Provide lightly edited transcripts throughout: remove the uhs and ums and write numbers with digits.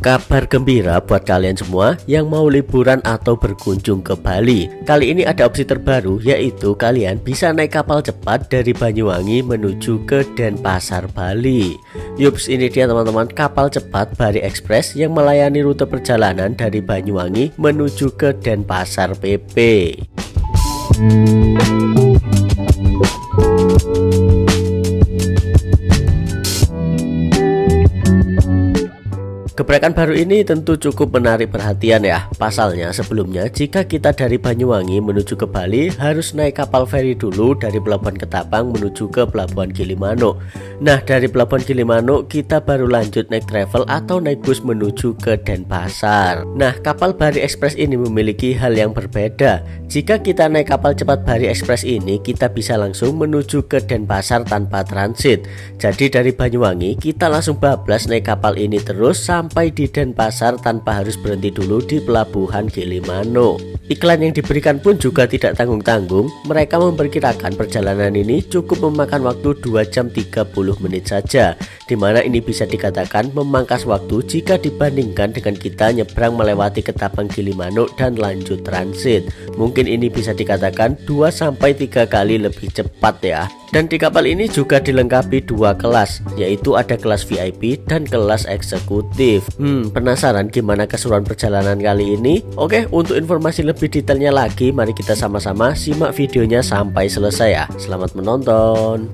Kabar gembira buat kalian semua yang mau liburan atau berkunjung ke Bali. Kali ini ada opsi terbaru, yaitu kalian bisa naik kapal cepat dari Banyuwangi menuju ke Denpasar, Bali. Yups, ini dia teman-teman, kapal cepat Bali Express yang melayani rute perjalanan dari Banyuwangi menuju ke Denpasar PP. Gebrakan baru ini tentu cukup menarik perhatian ya. Pasalnya sebelumnya jika kita dari Banyuwangi menuju ke Bali harus naik kapal feri dulu dari Pelabuhan Ketapang menuju ke Pelabuhan Gilimanuk. Nah, dari Pelabuhan Gilimanuk kita baru lanjut naik travel atau naik bus menuju ke Denpasar. Nah, kapal Bali Express ini memiliki hal yang berbeda. Jika kita naik kapal cepat Bali Express ini, kita bisa langsung menuju ke Denpasar tanpa transit. Jadi dari Banyuwangi kita langsung bablas naik kapal ini terus sampai di Denpasar tanpa harus berhenti dulu di Pelabuhan Gilimanuk. Iklan yang diberikan pun juga tidak tanggung-tanggung. Mereka memperkirakan perjalanan ini cukup memakan waktu 2 jam 30 menit saja, dimana ini bisa dikatakan memangkas waktu jika dibandingkan dengan kita nyebrang melewati Ketapang Gilimanuk dan lanjut transit. Mungkin ini bisa dikatakan 2-3 kali lebih cepat ya. Dan di kapal ini juga dilengkapi 2 kelas, yaitu ada kelas VIP dan kelas eksekutif. Penasaran gimana keseruan perjalanan kali ini? Oke, untuk informasi lebih detailnya lagi, mari kita sama-sama simak videonya sampai selesai ya. Selamat menonton.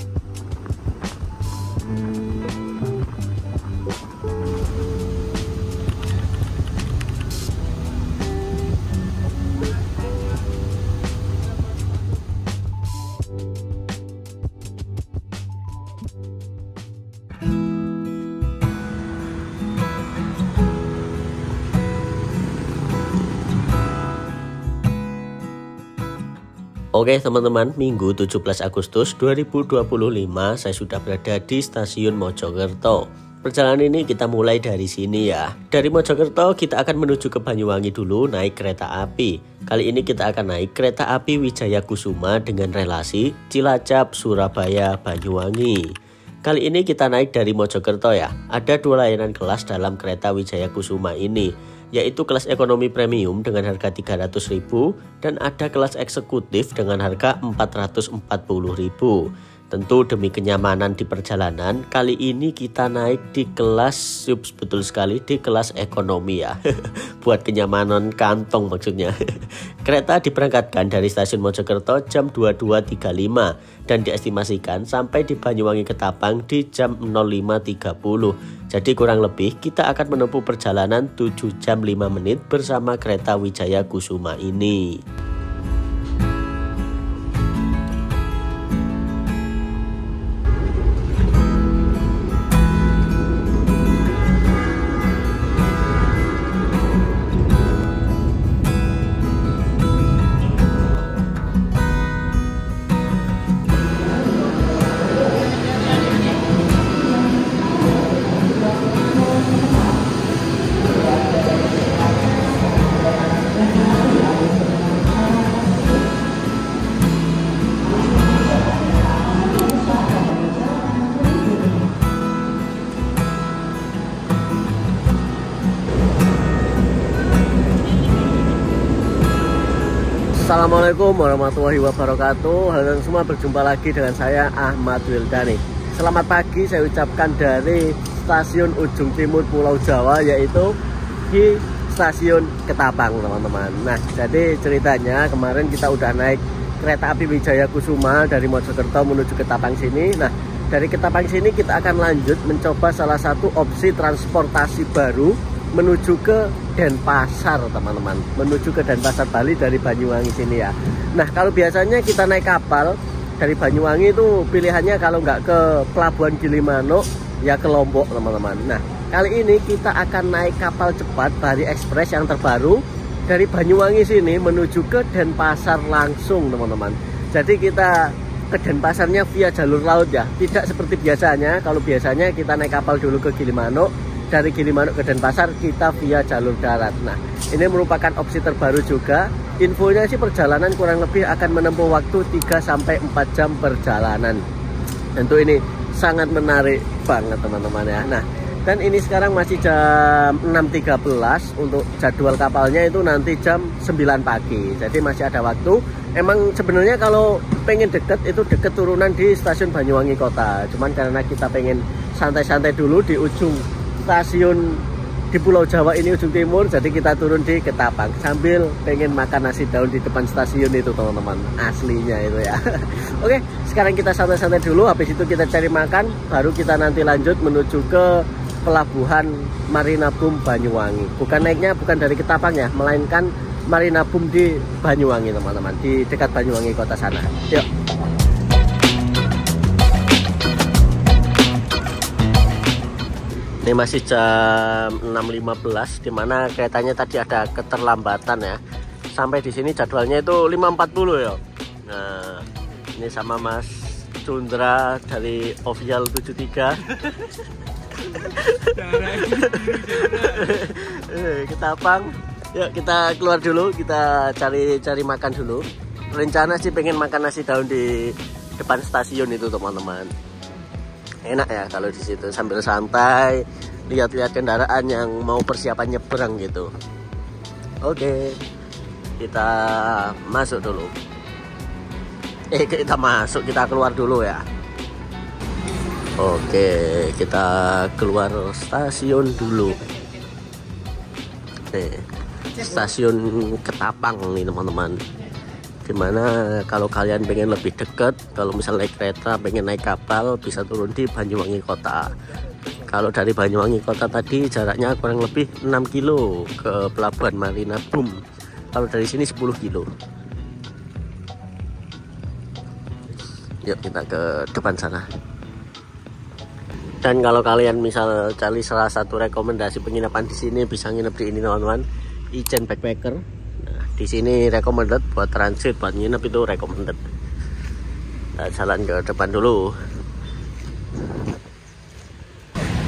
Oke teman-teman, Minggu 17 Agustus 2025 saya sudah berada di stasiun Mojokerto. Perjalanan ini kita mulai dari sini ya. Dari Mojokerto kita akan menuju ke Banyuwangi dulu naik kereta api. Kali ini kita akan naik kereta api Wijaya Kusuma dengan relasi Cilacap, Surabaya, Banyuwangi. Kali ini kita naik dari Mojokerto ya. Ada 2 layanan kelas dalam kereta Wijaya Kusuma ini, yaitu kelas ekonomi premium dengan harga 300.000 dan ada kelas eksekutif dengan harga 440.000. Tentu demi kenyamanan di perjalanan, kali ini kita naik di kelas, betul sekali, di kelas ekonomi ya. Buat kenyamanan kantong maksudnya. Kereta diberangkatkan dari stasiun Mojokerto jam 22.35 dan diestimasikan sampai di Banyuwangi Ketapang di jam 05.30. Jadi kurang lebih kita akan menempuh perjalanan 7 jam 5 menit bersama kereta Wijaya Kusuma ini. Assalamualaikum warahmatullahi wabarakatuh. Halo semua, berjumpa lagi dengan saya Ahmad Wildani. Selamat pagi saya ucapkan dari stasiun ujung timur Pulau Jawa, yaitu di stasiun Ketapang teman-teman. Nah, jadi ceritanya kemarin kita udah naik kereta api Wijaya Kusuma dari Mojokerto menuju Ketapang sini. Nah, dari Ketapang sini kita akan lanjut mencoba salah satu opsi transportasi baru menuju ke Denpasar teman-teman, menuju ke Denpasar Bali dari Banyuwangi sini ya. Nah, kalau biasanya kita naik kapal dari Banyuwangi itu pilihannya kalau nggak ke Pelabuhan Gilimanuk ya ke Lombok teman-teman. Nah, kali ini kita akan naik kapal cepat Bali Express yang terbaru dari Banyuwangi sini menuju ke Denpasar langsung teman-teman. Jadi kita ke Denpasarnya via jalur laut ya, tidak seperti biasanya. Kalau biasanya kita naik kapal dulu ke Gilimanuk, dari Gilimanuk ke Denpasar kita via jalur darat. Nah, ini merupakan opsi terbaru juga. Infonya sih perjalanan kurang lebih akan menempuh waktu 3-4 jam perjalanan. Tentu ini sangat menarik banget teman-teman ya. Nah, Dan ini sekarang masih jam 6.13. Untuk jadwal kapalnya itu nanti jam 9 pagi. Jadi masih ada waktu. Emang sebenarnya kalau pengen deket itu deket turunan di stasiun Banyuwangi Kota. Cuman karena kita pengen santai-santai dulu di ujung stasiun di Pulau Jawa ini, ujung timur, jadi kita turun di Ketapang sambil pengen makan nasi daun di depan stasiun itu teman-teman, aslinya itu ya. Oke, sekarang kita santai-santai dulu, habis itu kita cari makan, baru kita nanti lanjut menuju ke pelabuhan Marina Boom Banyuwangi. Bukan naiknya bukan dari Ketapang ya, melainkan Marina Boom di Banyuwangi teman-teman, di dekat Banyuwangi Kota sana. Yuk. Ini masih jam 6.15, dimana keretanya tadi ada keterlambatan ya. Sampai di sini jadwalnya itu 5.40 ya. Nah, ini sama Mas Cundra dari Official 73. Ketapang. Yuk kita keluar dulu, kita cari makan dulu. Rencana sih pengen makan nasi daun di depan stasiun itu teman-teman. Enak ya kalau di situ sambil santai lihat-lihat kendaraan yang mau persiapan nyebrang gitu. Oke, kita masuk dulu. Kita keluar dulu ya. Oke, kita keluar stasiun dulu. Stasiun Ketapang nih teman-teman. Dimana kalau kalian pengen lebih deket, kalau misalnya naik kereta pengen naik kapal, bisa turun di Banyuwangi Kota. Kalau dari Banyuwangi Kota tadi jaraknya kurang lebih 6 kilo ke pelabuhan Marina Boom. Kalau dari sini 10 kilo. Yuk kita ke depan sana. Dan kalau kalian misal cari salah satu rekomendasi penginapan di sini, bisa nginep di ini teman-teman, Ijen Backpacker. Di sini recommended buat transit, buat nginep itu recommended. Kita jalan ke depan dulu.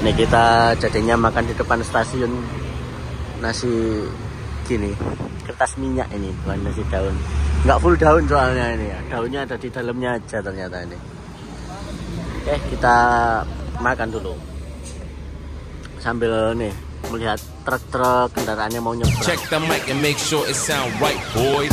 Ini kita jadinya makan di depan stasiun nasi gini, kertas minyak ini, bukan nasi daun. Nggak full daun soalnya ini ya, daunnya ada di dalamnya aja ternyata ini. Oke, kita makan dulu sambil nih melihat truk-truk kendaraannya mau nyebrang. Check the mic and make sure it sound right, boys.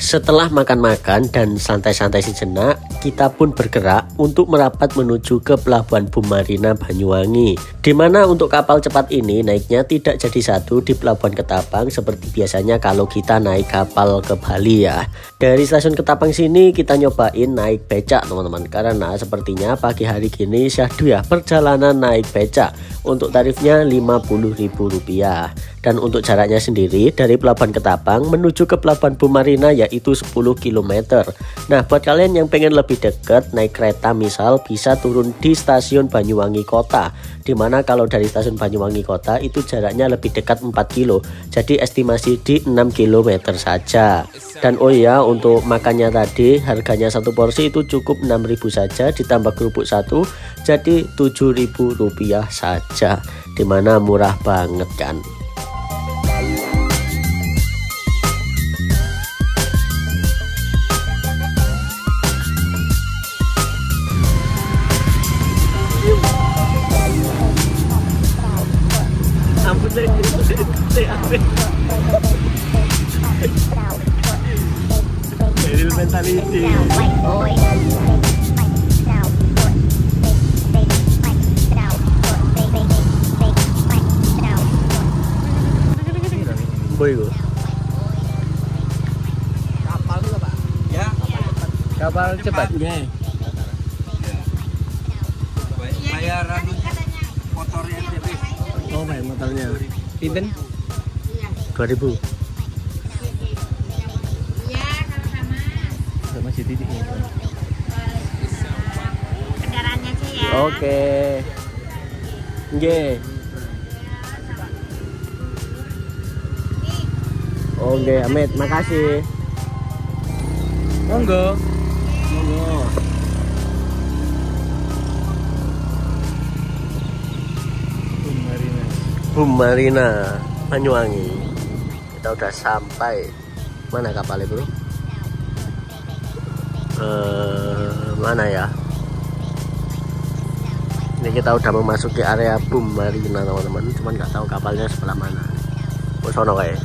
Setelah makan-makan dan santai-santai sejenak, kita pun bergerak untuk merapat menuju ke pelabuhan Boom Marina Banyuwangi. Dimana untuk kapal cepat ini naiknya tidak jadi satu di pelabuhan Ketapang seperti biasanya kalau kita naik kapal ke Bali ya. Dari stasiun Ketapang sini kita nyobain naik becak teman-teman, karena sepertinya pagi hari gini syahdu ya perjalanan naik becak. Untuk tarifnya Rp50.000. Dan untuk jaraknya sendiri dari pelabuhan Ketapang menuju ke pelabuhan Boom Marina yaitu 10 km. Nah, buat kalian yang pengen lebih dekat naik kereta misal bisa turun di stasiun Banyuwangi Kota. Dimana kalau dari stasiun Banyuwangi Kota itu jaraknya lebih dekat 4 kilo. Jadi estimasi di 6 km saja. Dan oh iya, untuk makannya tadi harganya satu porsi itu cukup 6.000 saja ditambah kerupuk satu, jadi Rp7.000 saja. Dimana murah banget kan. Mentality. Boy, kapal juga Pak? Ya, kapal cepat. Ya. Bayaran motornya jadi. Oh, bayar motornya. Pinten? 2.000. Sama si Titik ini. Kendaraannya aja ya. Oke. Nggih. Oke, Amit, makasih. Monggo. Monggo. Boom Marina Banyuwangi. Kita udah sampai. Mana kapalnya, Bro? Mana ya? Ini kita udah memasuki area boom marina teman-teman, cuman nggak tahu kapalnya sebelah mana. Oh sono kayak.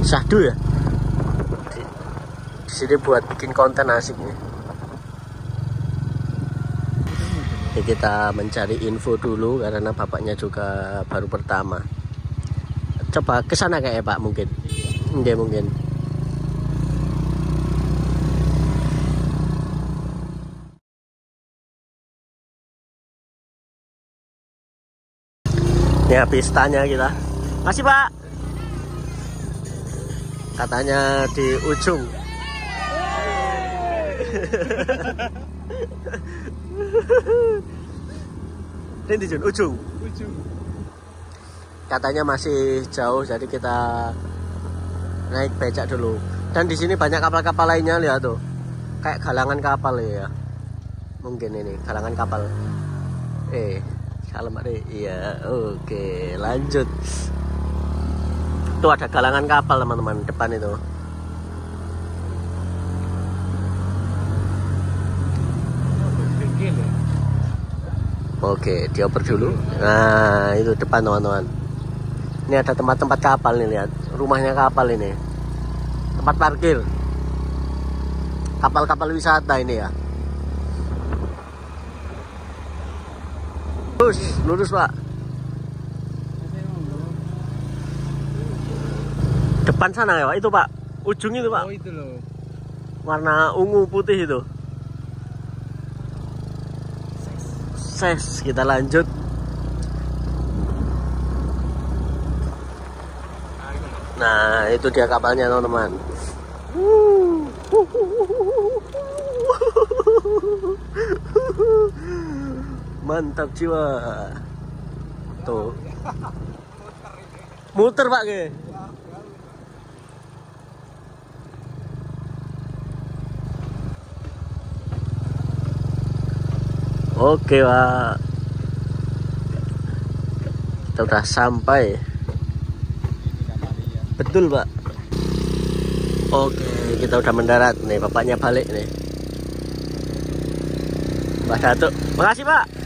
Syahdu ya. Di sini buat bikin konten asik nih. Ini kita mencari info dulu karena bapaknya juga baru pertama. Coba ke sana kayak Pak mungkin. Enggak mungkin. Ini habis tanya kita. Masih Pak. Katanya di ujung. Ini di ujung. Katanya masih jauh, jadi kita naik becak dulu. Dan di sini banyak kapal-kapal lainnya, lihat tuh. Kayak galangan kapal ya. Mungkin ini galangan kapal. Kalau iya, oke, lanjut. Tuh ada galangan kapal teman-teman depan itu. Oke, dioper dulu. Nah, itu depan teman-teman. Ini ada tempat-tempat kapal nih, lihat. Rumahnya kapal ini. Tempat parkir. Kapal-kapal wisata ini ya. Lurus Pak. Depan sana ya Pak, itu Pak. Ujung itu Pak. Oh itu loh. Warna ungu putih itu. Ses, kita lanjut. Nah, itu dia kapalnya teman-teman. Mantap jiwa. Tuh. Muter Pak ke. Oke Pak. Kita udah sampai. Betul Pak. Oke, kita udah mendarat nih, bapaknya balik nih. Mbak Datuk, makasih Pak.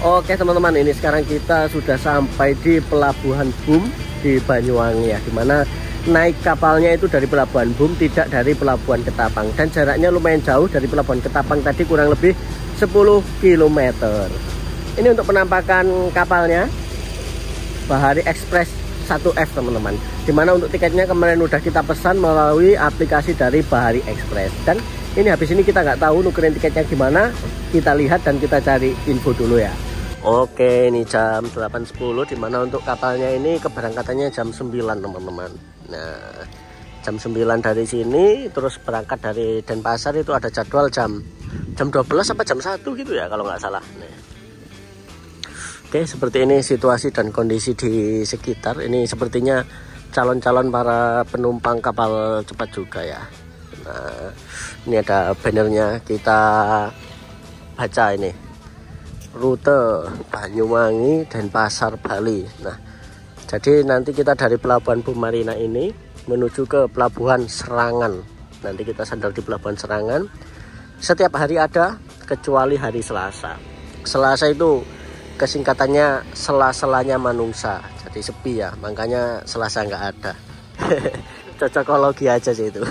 Oke teman-teman, ini sekarang kita sudah sampai di Pelabuhan Boom di Banyuwangi ya, dimana naik kapalnya itu dari Pelabuhan Boom, tidak dari Pelabuhan Ketapang, dan jaraknya lumayan jauh. Dari Pelabuhan Ketapang tadi kurang lebih 10 km. Ini untuk penampakan kapalnya Bahari Express 1F teman-teman, dimana untuk tiketnya kemarin udah kita pesan melalui aplikasi dari Bahari Express. Dan ini habis ini kita nggak tahu nukerin tiketnya gimana, kita lihat dan kita cari info dulu ya. Oke, ini jam 8.10, dimana untuk kapalnya ini keberangkatannya jam 9 teman-teman. Nah, jam 9 dari sini, terus berangkat dari Denpasar itu ada jadwal jam 12 apa jam 1 gitu ya kalau nggak salah. Nah. Oke, seperti ini situasi dan kondisi di sekitar. Ini sepertinya calon-calon para penumpang kapal cepat juga ya. Nah, ini ada bannernya, kita baca ini. Rute Banyuwangi Denpasar Bali. Nah, jadi nanti kita dari Pelabuhan Boom Marina ini menuju ke Pelabuhan Serangan. Nanti kita sandal di Pelabuhan Serangan. Setiap hari ada kecuali hari Selasa. Selasa itu kesingkatannya sela-selanya manungsa, jadi sepi ya, makanya Selasa nggak ada. Cocokologi aja sih itu.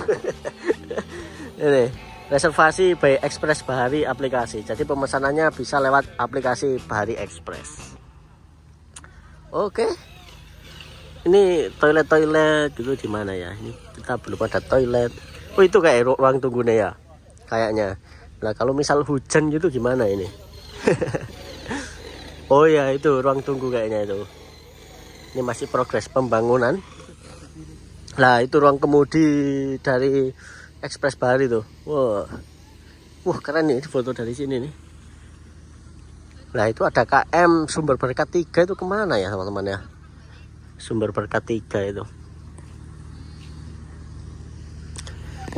Ini reservasi by Express Bahari aplikasi. Jadi pemesanannya bisa lewat aplikasi Bahari Express. Oke. Ini toilet-toilet dulu di mana ya? Ini kita belum ada toilet. Oh, itu kayak ruang tunggunya ya. Kayaknya. Nah, kalau misal hujan gitu gimana ini? Oh ya, itu ruang tunggu kayaknya itu. Ini masih progres pembangunan. Nah, itu ruang kemudi dari Express Bahari tuh. Wow. Wah, keren nih foto dari sini nih. Nah, itu ada KM Sumber Berkat 3 itu kemana ya teman-teman ya? Sumber Berkat 3 itu.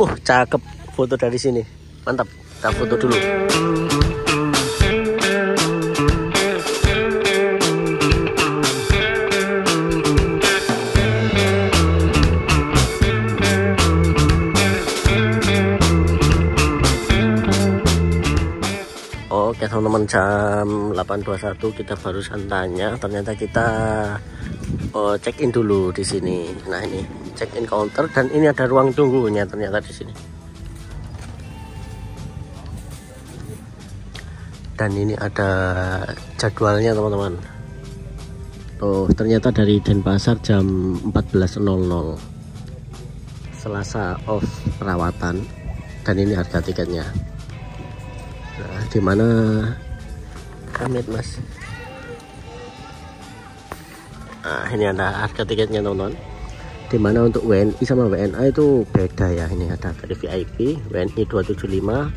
Cakep foto dari sini. Mantap, kita foto dulu. Oke teman-teman, jam 8.21 kita barusan tanya, ternyata kita check in dulu di sini. Nah, ini check in counter dan ini ada ruang tunggunya ternyata di sini. Dan ini ada jadwalnya teman-teman. Tuh, ternyata dari Denpasar jam 14.00. Selasa off perawatan dan ini harga tiketnya. Nah, di mana Amit Mas? Nah, ini ada harga tiketnya teman-teman. Dimana untuk WNI sama WNA itu beda ya. Ini ada dari VIP WNI 275,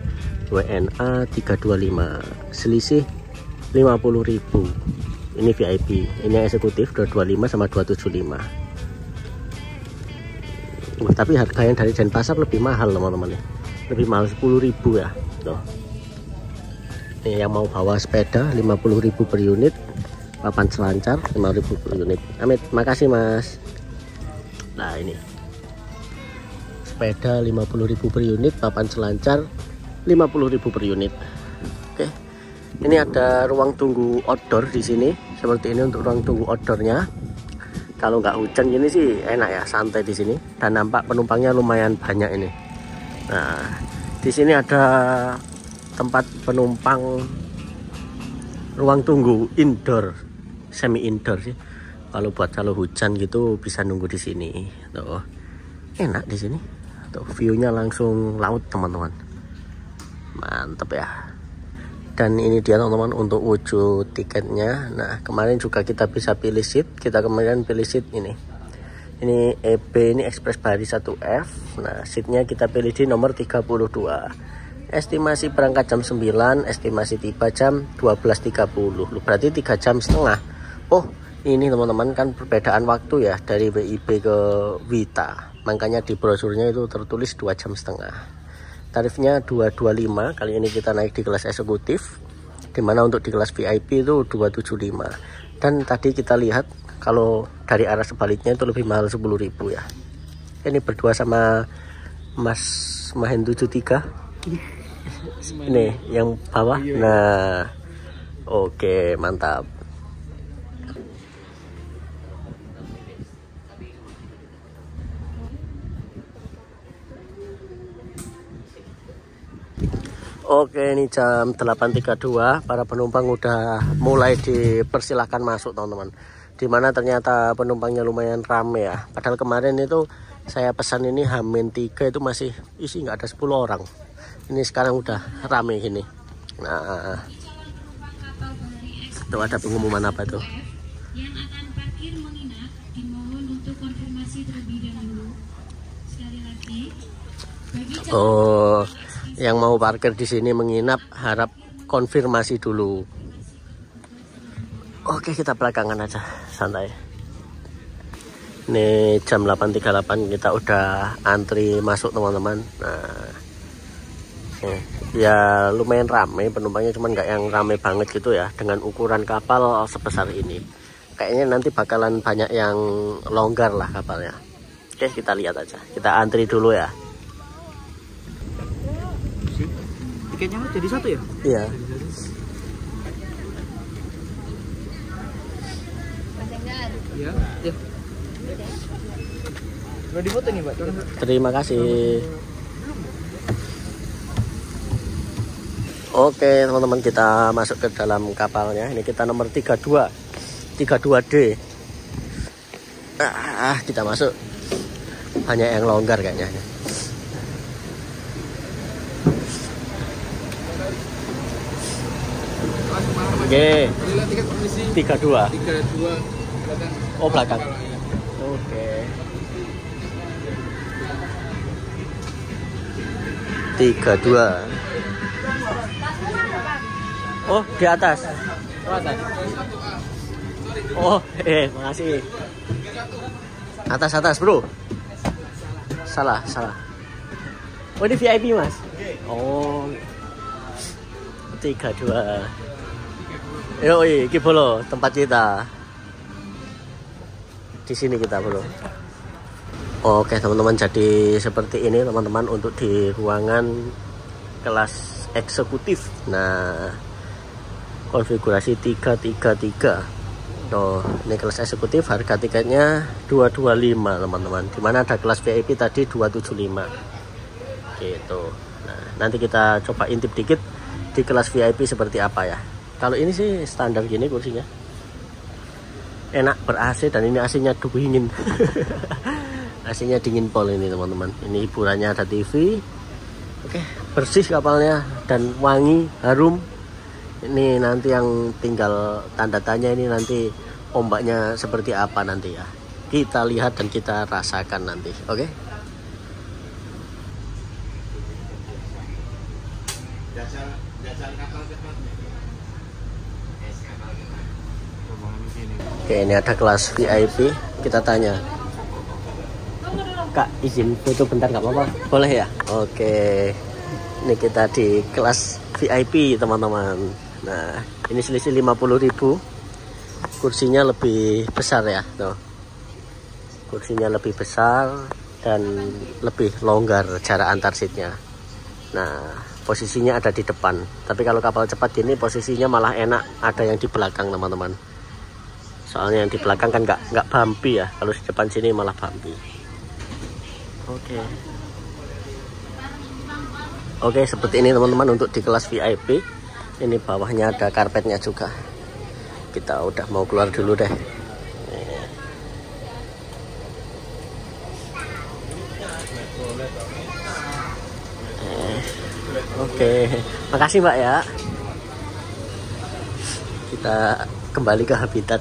WNA 325, selisih 50.000. Ini VIP, ini eksekutif 225 sama 275. Tapi harga yang dari Denpasar lebih mahal teman-teman ya. Lebih mahal 10.000 ya. Tuh. Ini yang mau bawa sepeda 50.000 per unit, papan selancar 5.000 per unit. Amit, makasih Mas. Nah, ini sepeda 50.000 per unit, papan selancar 50.000 per unit. Oke, ini ada ruang tunggu outdoor di sini. Seperti ini untuk ruang tunggu outdoornya. Kalau nggak hujan gini sih enak ya, santai di sini. Dan nampak penumpangnya lumayan banyak ini. Nah, di sini ada tempat penumpang ruang tunggu indoor, semi indoor sih. Kalau hujan gitu bisa nunggu di sini. Tuh, enak di sini. Tuh, view-nya langsung laut teman-teman. Mantep ya. Dan ini dia teman-teman untuk wujud tiketnya. Nah, kemarin juga kita bisa pilih seat. Kita kemarin pilih seat ini. Ini EB, ini Express Bahari 1F. Nah, seatnya kita pilih di nomor 32. Estimasi berangkat jam 9, estimasi tiba jam 12.30. Berarti 3 jam setengah. Oh, ini teman-teman kan perbedaan waktu ya dari WIB ke Wita. Makanya di brosurnya itu tertulis 2 jam setengah. Tarifnya 225. Kali ini kita naik di kelas eksekutif. Dimana untuk di kelas VIP itu 275. Dan tadi kita lihat kalau dari arah sebaliknya itu lebih mahal 10.000 ya. Ini berdua sama Mas Mahen 73. Ini yang bawah. Nah, oke, mantap. Oke, ini jam 8.32. Para penumpang udah mulai dipersilahkan masuk teman-teman. Dimana ternyata penumpangnya lumayan rame ya. Padahal kemarin itu saya pesan ini H-3 itu masih isi nggak ada 10 orang. Ini sekarang udah rame gini. Nah, itu ada pengumuman apa tuh? Yang akan parkir menginap dimohon untuk konfirmasi terlebih dahulu. Sekali lagi, bagi Oh, yang mau parkir di sini menginap harap konfirmasi dulu. Oke, kita belakangan aja, santai. Ini jam 8.38 kita udah antri masuk teman-teman. Nah, ya lumayan ramai penumpangnya, cuman nggak yang ramai banget gitu ya. Dengan ukuran kapal sebesar ini kayaknya nanti bakalan banyak yang longgar lah kapalnya. Oke, kita lihat aja, kita antri dulu ya. Tiketnya jadi satu ya? Iya. Iya. Ya. Udah difoto nih, Mbak. Terima kasih. Oke teman-teman, kita masuk ke dalam kapalnya. Ini kita nomor 32D. Kita masuk. Banyak yang longgar kayaknya. Oke. 32. Oh, belakang. Oke. 32. Oh, di atas. Oh, makasih. Atas, bro. Salah. Oh, ini VIP, Mas. Oh. 3, 2. Yoi, iki bolo tempat kita. Di sini kita bolo. Oke, teman-teman, jadi seperti ini teman-teman untuk di ruangan kelas eksekutif. Nah, konfigurasi 333. Tuh, ini kelas eksekutif, harga tiketnya 225 teman-teman. Dimana ada kelas VIP tadi 275. Gitu. Nah, nanti kita coba intip dikit di kelas VIP seperti apa ya. Kalau ini sih standar gini kursinya. Enak, ber-AC, dan ini AC-nya dingin. AC-nya dingin pol ini teman-teman. Ini hiburannya ada TV. Oke, bersih kapalnya dan wangi, harum. Ini nanti yang tinggal tanda tanya ini nanti ombaknya seperti apa nanti ya. Kita lihat dan kita rasakan nanti. Oke. Oke, ini ada kelas VIP. Kita tanya, Kak, izin foto bentar nggak apa-apa? Boleh ya? Oke, ini kita di kelas VIP teman-teman. Nah, ini selisih 50.000. Kursinya lebih besar ya, tuh. Kursinya lebih besar dan lebih longgar jarak antar seatnya. Nah, posisinya ada di depan. Tapi kalau kapal cepat gini posisinya malah enak ada yang di belakang teman-teman. Soalnya yang di belakang kan nggak bumpy ya. Kalau di depan sini malah bumpy. Oke, seperti ini teman-teman untuk di kelas VIP. Ini bawahnya ada karpetnya juga. Kita udah mau keluar dulu deh. Oke, makasih Mbak ya. Kita kembali ke habitat.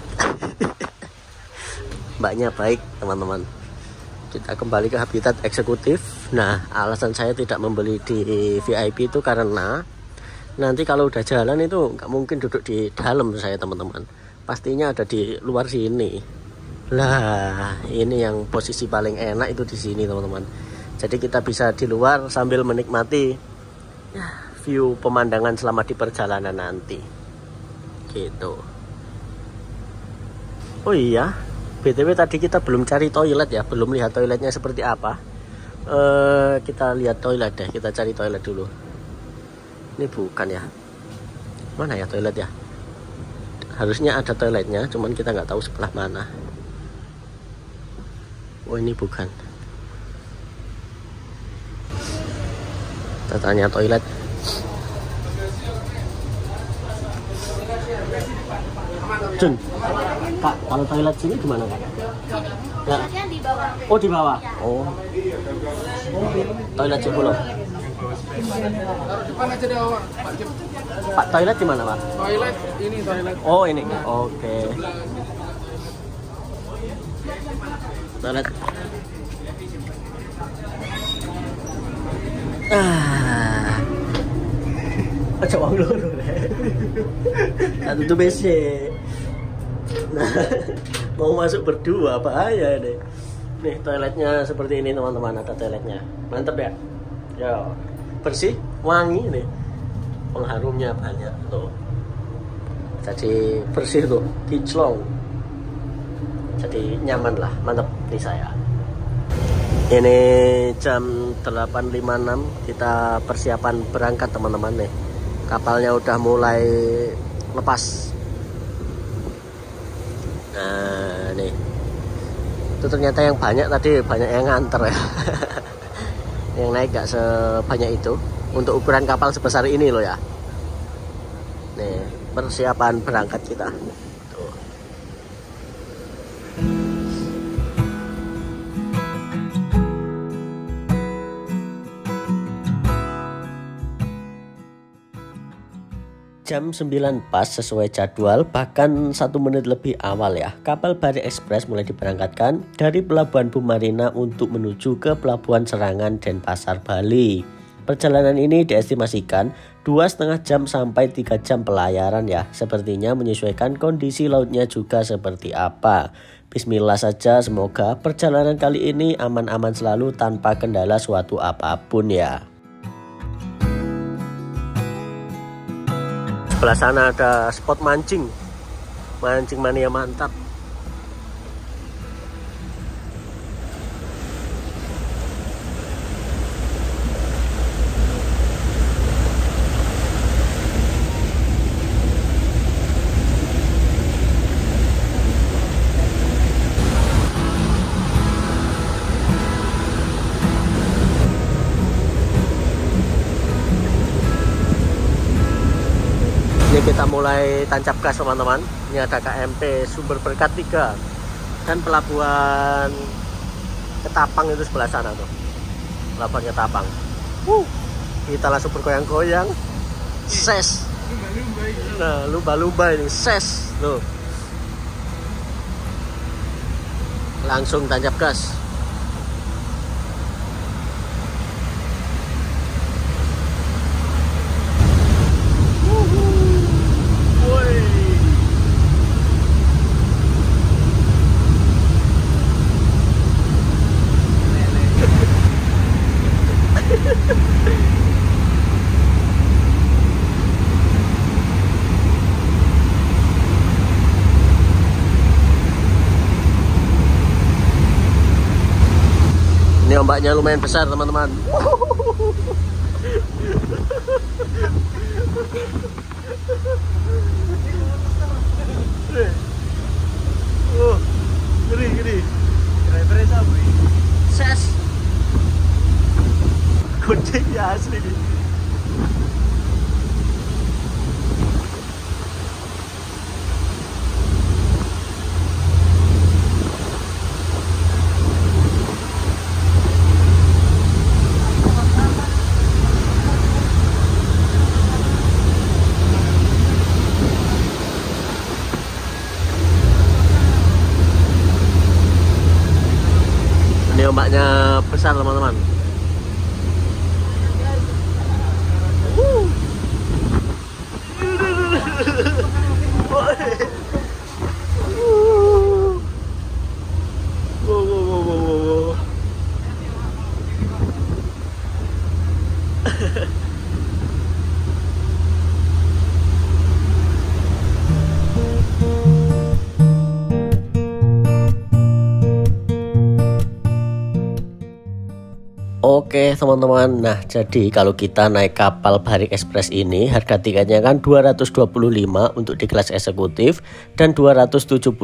Mbaknya baik teman-teman. Kita kembali ke habitat eksekutif. Nah, alasan saya tidak membeli di VIP itu karena nanti kalau udah jalan itu nggak mungkin duduk di dalam saya teman-teman. Pastinya ada di luar sini. Lah, ini yang posisi paling enak itu di sini teman-teman. Jadi kita bisa di luar sambil menikmati view pemandangan selama di perjalanan nanti. Gitu. Oh iya, BTW tadi kita belum cari toilet ya, belum lihat toiletnya seperti apa. Kita lihat toilet deh, kita cari toilet dulu. Ini bukan ya? Mana ya toilet ya? Harusnya ada toiletnya, cuman kita nggak tahu sebelah mana. Oh, ini bukan. Kita tanya toilet. Jun, Kak, kalau toilet sini gimana Kak? Ya. Di bawah. Oh, di bawah. Oh. Toilet Cipulo. Depan aja deh, Pak, toilet di mana, Pak? Toilet ini toilet. Oh, ini. Oke. Toilet. Aja wong loro. Satu tuh BC. Nah, mau masuk berdua bahaya deh. Nih toiletnya seperti ini teman-teman, ada toiletnya. Mantap ya. Ya, bersih, wangi nih. Pengharumnya banyak tuh. Jadi bersih tuh, kinclong. Jadi nyaman lah, mantap nih saya. Ini jam 8.56, kita persiapan berangkat teman-teman nih. Kapalnya udah mulai lepas. Nah nih, itu ternyata yang banyak tadi, banyak yang nganter ya. Yang naik gak sebanyak itu. Untuk ukuran kapal sebesar ini loh ya. Nih, persiapan berangkat kita. Tuh. Jam 9 pas sesuai jadwal, bahkan 1 menit lebih awal ya. Kapal Bari Express mulai diberangkatkan dari Pelabuhan Bumarina untuk menuju ke Pelabuhan Serangan Denpasar, Bali. Perjalanan ini diestimasikan 2,5 jam sampai 3 jam pelayaran ya. Sepertinya menyesuaikan kondisi lautnya juga seperti apa. Bismillah saja, semoga perjalanan kali ini aman-aman selalu tanpa kendala suatu apapun ya. Sebelah sana ada spot mancing mania mantap. Ini kita mulai tancap gas teman-teman. Ini ada KMP Sumber Berkat 3 dan pelabuhan Ketapang itu sebelah sana tuh. Pelabuhan Ketapang. Kita langsung bergoyang-goyang. Ses. Nah, lumba-lumba ini ses tuh. Langsung tancap gas. Ini ombaknya lumayan besar teman-teman. Gede. Ses. Gede ya asli nih. Ini ombaknya besar teman-teman. Oke teman-teman, nah jadi kalau kita naik kapal Barik Express ini harga tiketnya kan 225 untuk di kelas eksekutif dan 275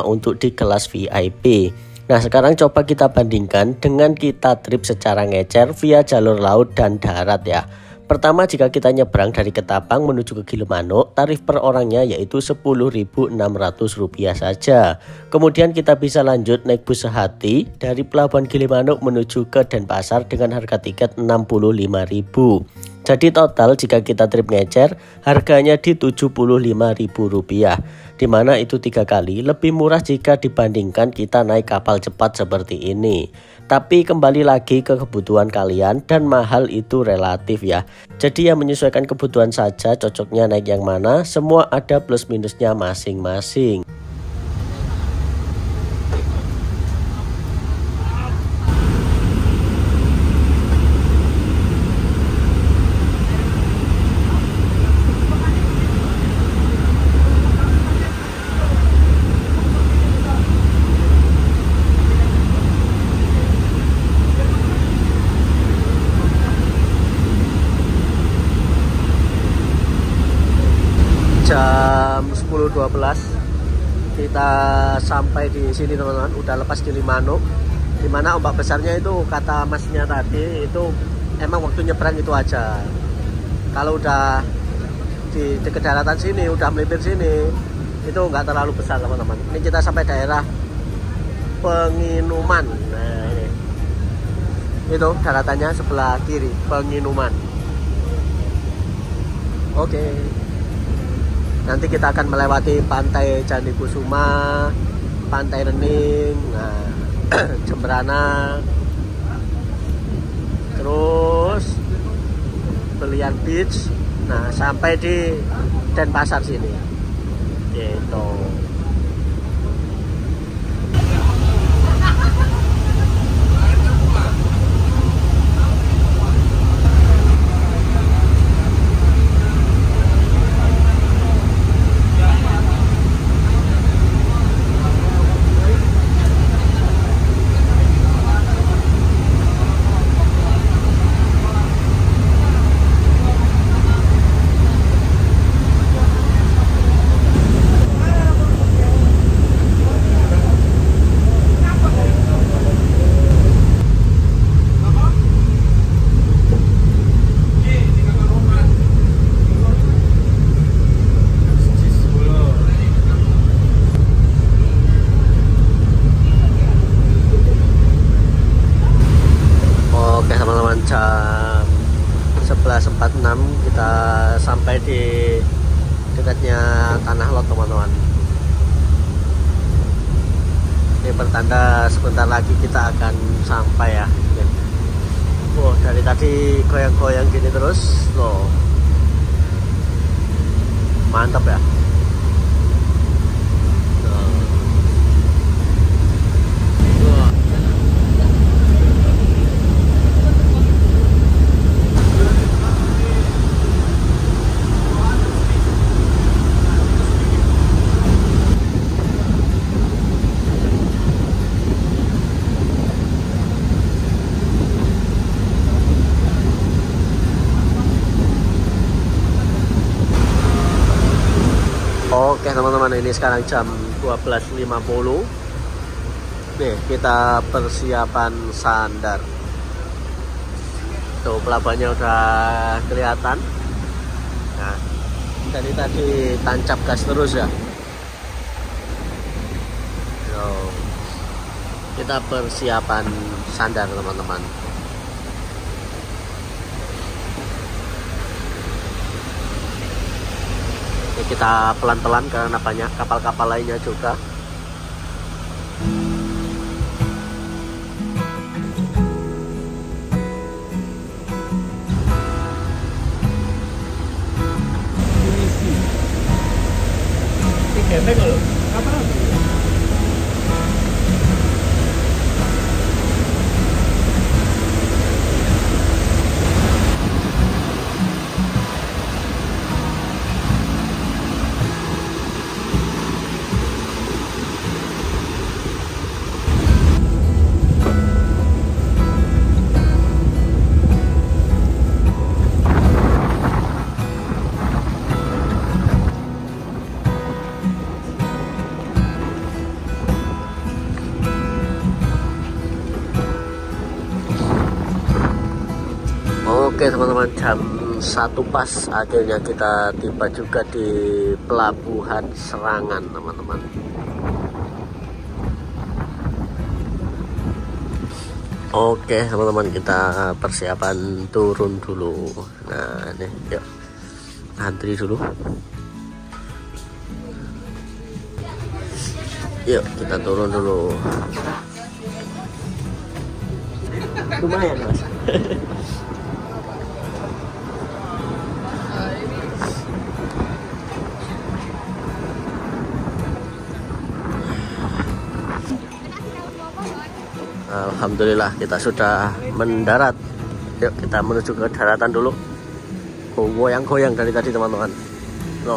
untuk di kelas VIP. Nah sekarang coba kita bandingkan dengan kita trip secara ngecer via jalur laut dan darat ya. Pertama, jika kita nyebrang dari Ketapang menuju ke Gilimanuk, tarif per orangnya yaitu Rp10.600 saja. Kemudian kita bisa lanjut naik bus sehati dari Pelabuhan Gilimanuk menuju ke Denpasar dengan harga tiket Rp65.000. Jadi total jika kita trip ngecer, harganya di Rp75.000. Dimana itu 3 kali lebih murah jika dibandingkan kita naik kapal cepat seperti ini. Tapi kembali lagi ke kebutuhan kalian dan mahal itu relatif ya. Jadi yang menyesuaikan kebutuhan saja, cocoknya naik yang mana, semua ada plus minusnya masing-masing. Jam 10.12 kita sampai di sini teman-teman, udah lepas Gilimanuk. Dimana ombak besarnya itu kata masnya tadi itu emang waktu nyebrang itu aja. Kalau udah di dekat daratan sini, udah melipir sini, itu nggak terlalu besar teman-teman. Ini kita sampai daerah Penginuman. Nah ini, itu daratannya sebelah kiri, Penginuman. Oke. Nanti kita akan melewati pantai Candi Kusuma, pantai Rening, nah, Jembrana, terus Belian Beach. Nah, sampai di Denpasar sini. Gitu. Jam 11.46 kita sampai di dekatnya Tanah Lot, teman-teman. Ini pertanda sebentar lagi kita akan sampai ya. Wow, dari tadi goyang-goyang gini terus loh. Mantap ya. Oke teman-teman, ini sekarang jam 12.50. Nih kita persiapan sandar. Tuh pelabuhannya udah kelihatan. Nah, dari tadi tancap gas terus ya. Tuh, kita persiapan sandar teman-teman. Kita pelan-pelan karena banyak kapal-kapal lainnya juga. Oke teman-teman, jam 1 pas akhirnya kita tiba juga di Pelabuhan Serangan teman-teman. Oke teman-teman, kita persiapan turun dulu. Nah ini yuk antri dulu. Yuk kita turun dulu. Lumayan mas. Alhamdulillah kita sudah mendarat. Yuk kita menuju ke daratan dulu. Oh, goyang-goyang dari tadi teman-teman. Loh.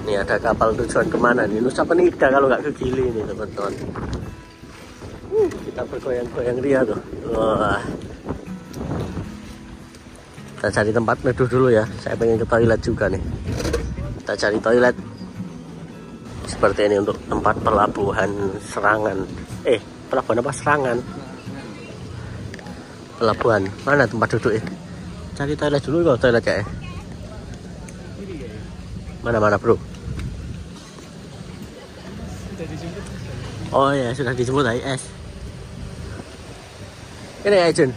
Ini ada kapal tujuan kemana nih? Nusa Penida kalau nggak ke Gili nih teman-teman. Kita bergoyang-goyang dia tuh. Wah. Kita cari tempat neduh dulu ya. Saya pengen ke toilet juga nih. Kita cari toilet seperti ini untuk tempat pelabuhan Serangan. Pelabuhan apa? Serangan. Pelabuhan. Mana tempat duduk ini? Cari toilet dulu kok, toilet ya. Mana bro? Oh ya, sudah dijemput AIS. Cái này ai Trình?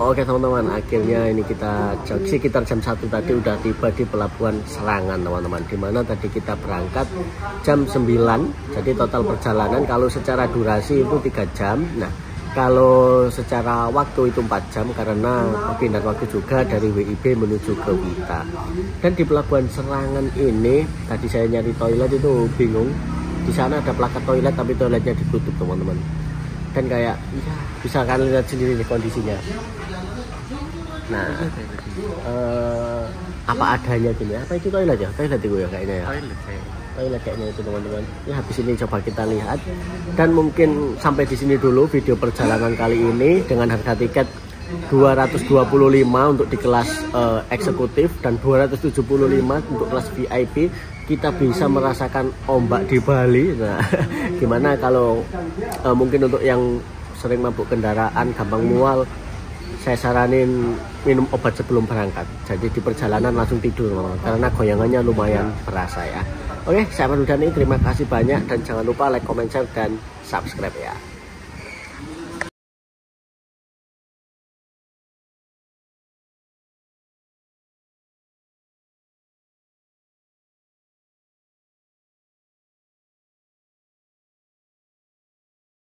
Oke teman-teman, akhirnya ini kita sekitar jam 1 tadi udah tiba di pelabuhan Serangan teman-teman, dimana tadi kita berangkat jam 9. Jadi total perjalanan kalau secara durasi itu 3 jam. Nah kalau secara waktu itu 4 jam karena pindah waktu juga dari WIB menuju ke Wita. Dan di pelabuhan Serangan ini tadi saya nyari toilet itu bingung. Di sana ada plakat toilet tapi toiletnya ditutup teman-teman. Dan kayak ya, bisa kalian lihat sendiri nih kondisinya. Nah apa adanya gini, apa itu toilet ya? Toilet itu ya kayaknya ya. Toilet kayaknya itu teman-teman. Ya habis ini coba kita lihat. Dan mungkin sampai di sini dulu video perjalanan kali ini dengan harga tiket 225 untuk di kelas eksekutif dan 275 untuk kelas VIP. Kita bisa merasakan ombak di Bali. Nah, gimana kalau mungkin untuk yang sering mabuk kendaraan, gampang mual, saya saranin minum obat sebelum berangkat. Jadi di perjalanan langsung tidur karena goyangannya lumayan berasa ya. Oke, saya Manudani, terima kasih banyak dan jangan lupa like, comment, share dan subscribe ya.